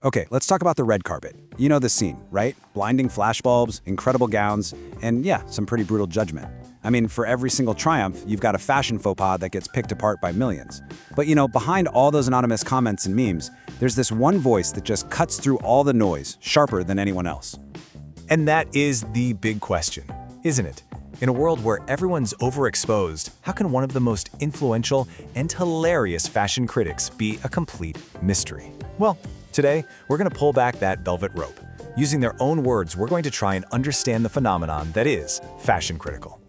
Okay, let's talk about the red carpet. You know the scene, right? Blinding flashbulbs, incredible gowns, and yeah, some pretty brutal judgment. I mean, for every single triumph, you've got a fashion faux pas that gets picked apart by millions. But behind all those anonymous comments and memes, there's this one voice that just cuts through all the noise, sharper than anyone else. And that is the big question, isn't it? In a world where everyone's overexposed, how can one of the most influential and hilarious fashion critics be a complete mystery? Well, today, we're going to pull back that velvet rope. Using their own words, we're going to try and understand the phenomenon that is fashion critical.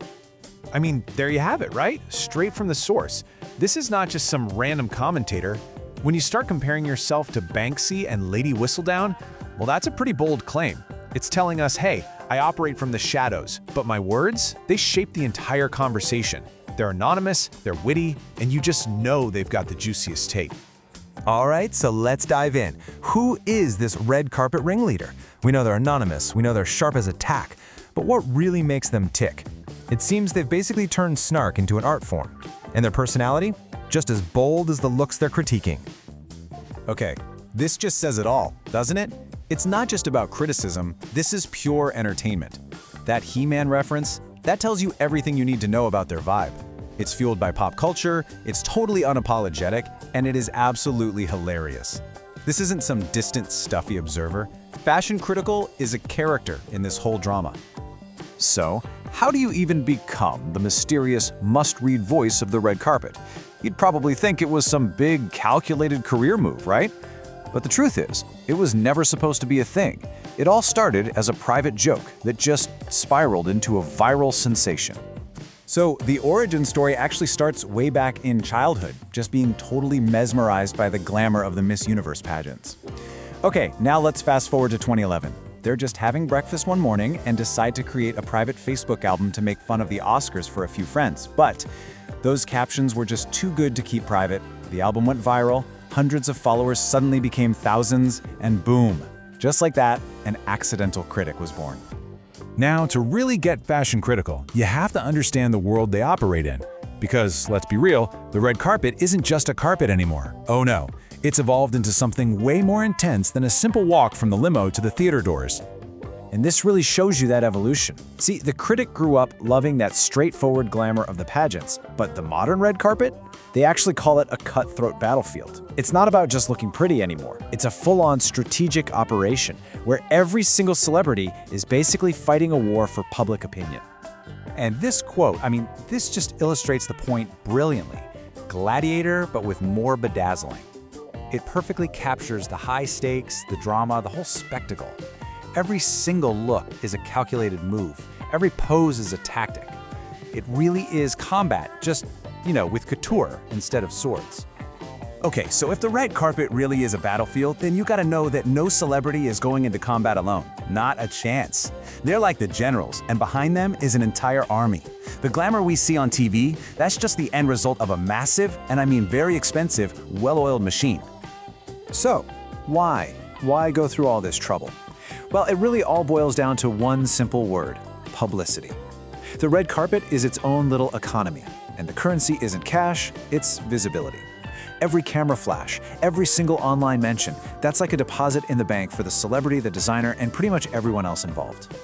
I mean, there you have it, right? Straight from the source. This is not just some random commentator. When you start comparing yourself to Banksy and Lady Whistledown, well, that's a pretty bold claim. It's telling us, hey, I operate from the shadows, but my words, they shape the entire conversation. They're anonymous, they're witty, and you just know they've got the juiciest take. All right, so let's dive in. Who is this red carpet ringleader? We know they're anonymous, we know they're sharp as a tack, but what really makes them tick? It seems they've basically turned snark into an art form, and their personality, just as bold as the looks they're critiquing. Okay, this just says it all, doesn't it? It's not just about criticism, this is pure entertainment. That He-Man reference, that tells you everything you need to know about their vibe. It's fueled by pop culture, it's totally unapologetic, and it is absolutely hilarious. This isn't some distant, stuffy observer. Fashion critical is a character in this whole drama. So, how do you even become the mysterious, must-read voice of the red carpet? You'd probably think it was some big, calculated career move, right? But the truth is, it was never supposed to be a thing. It all started as a private joke that just spiraled into a viral sensation. So the origin story actually starts way back in childhood, just being totally mesmerized by the glamour of the Miss Universe pageants. Okay, now let's fast forward to 2011. They're just having breakfast one morning and decide to create a private Facebook album to make fun of the Oscars for a few friends. But those captions were just too good to keep private. The album went viral, hundreds of followers suddenly became thousands, and boom, just like that, an accidental critic was born. Now, to really get fashion critical, you have to understand the world they operate in. Because, let's be real, the red carpet isn't just a carpet anymore. Oh no, it's evolved into something way more intense than a simple walk from the limo to the theater doors. And this really shows you that evolution. See, the critic grew up loving that straightforward glamour of the pageants, but the modern red carpet? They actually call it a cutthroat battlefield. It's not about just looking pretty anymore. It's a full-on strategic operation where every single celebrity is basically fighting a war for public opinion. And this quote, this just illustrates the point brilliantly. Gladiator, but with more bedazzling. It perfectly captures the high stakes, the drama, the whole spectacle. Every single look is a calculated move. Every pose is a tactic. It really is combat, just, with couture instead of swords. Okay, so if the red carpet really is a battlefield, then you gotta know that no celebrity is going into combat alone. Not a chance. They're like the generals, and behind them is an entire army. The glamour we see on TV, that's just the end result of a massive, and very expensive, well-oiled machine. So, why? Why go through all this trouble? Well, it really all boils down to one simple word: publicity. The red carpet is its own little economy, and the currency isn't cash, it's visibility. Every camera flash, every single online mention, that's like a deposit in the bank for the celebrity, the designer, and pretty much everyone else involved.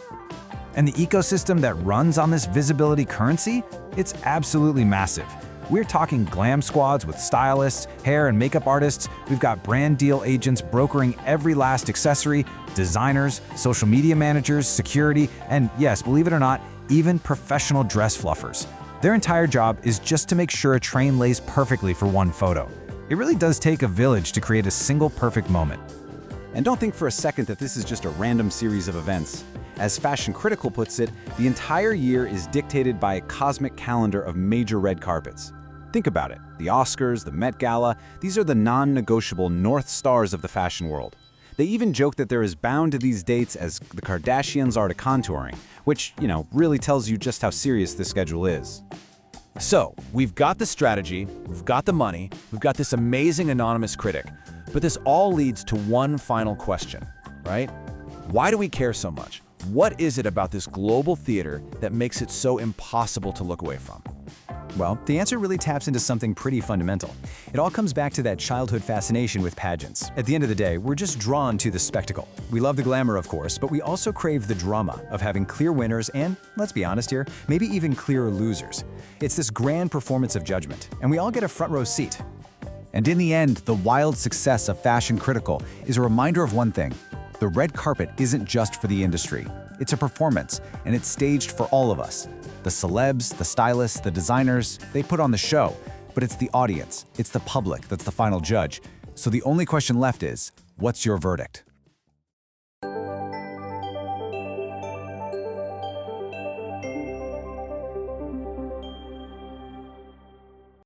And the ecosystem that runs on this visibility currency, it's absolutely massive. We're talking glam squads with stylists, hair and makeup artists. We've got brand deal agents brokering every last accessory, designers, social media managers, security, and yes, believe it or not, even professional dress fluffers. Their entire job is just to make sure a train lays perfectly for one photo. It really does take a village to create a single perfect moment. And don't think for a second that this is just a random series of events. As Fashion Critical puts it, the entire year is dictated by a cosmic calendar of major red carpets. Think about it. The Oscars, the Met Gala, these are the non-negotiable North Stars of the fashion world. They even joke that they're as bound to these dates as the Kardashians are to contouring, which, really tells you just how serious this schedule is. So, we've got the strategy, we've got the money, we've got this amazing anonymous critic, but this all leads to one final question, right? Why do we care so much? What is it about this global theater that makes it so impossible to look away from? Well, the answer really taps into something pretty fundamental. It all comes back to that childhood fascination with pageants. At the end of the day, we're just drawn to the spectacle. We love the glamour, of course, but we also crave the drama of having clear winners and, let's be honest here, maybe even clearer losers. It's this grand performance of judgment, and we all get a front row seat. And in the end, the wild success of Fashion Critical is a reminder of one thing. The red carpet isn't just for the industry. It's a performance, and it's staged for all of us. The celebs, the stylists, the designers, they put on the show, but it's the audience, it's the public that's the final judge. So the only question left is, what's your verdict?